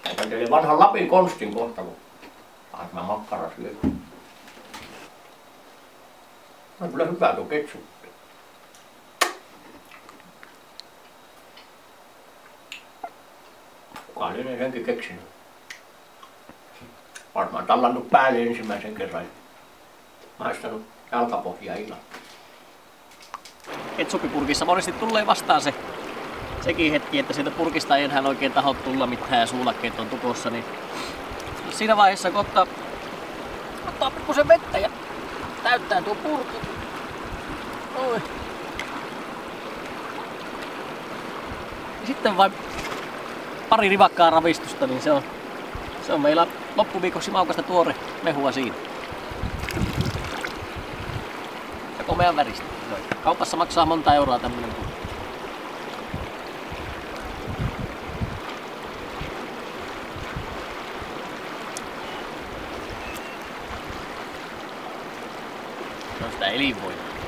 Näytän teille vanhan Lapin konstin kohta, kun taas mä makkara syön. On kyllä hyvä tuo ketsuppi. Kuka lienee senkin keksinyt? Varmaan tallannut päälle ensimmäisen kerran. Maistanut jalkapohjaa illalla. Ketsuppipurkissa monesti tulee vastaan sekin hetki, että sieltä purkista ei enää oikein taho tulla mitään ja suulakkeet on tukossa, niin siinä vaiheessa kun ottaa pikkusen vettä ja täyttää tuo purkki. Oi. Sitten vain pari rivakkaa ravistusta, niin se on meillä loppuviikoksi maukasta tuore mehua siinä. Ja komean väristä. Kaupassa maksaa monta euroa tämmönen purkki. Se on sitä elinvoimaa.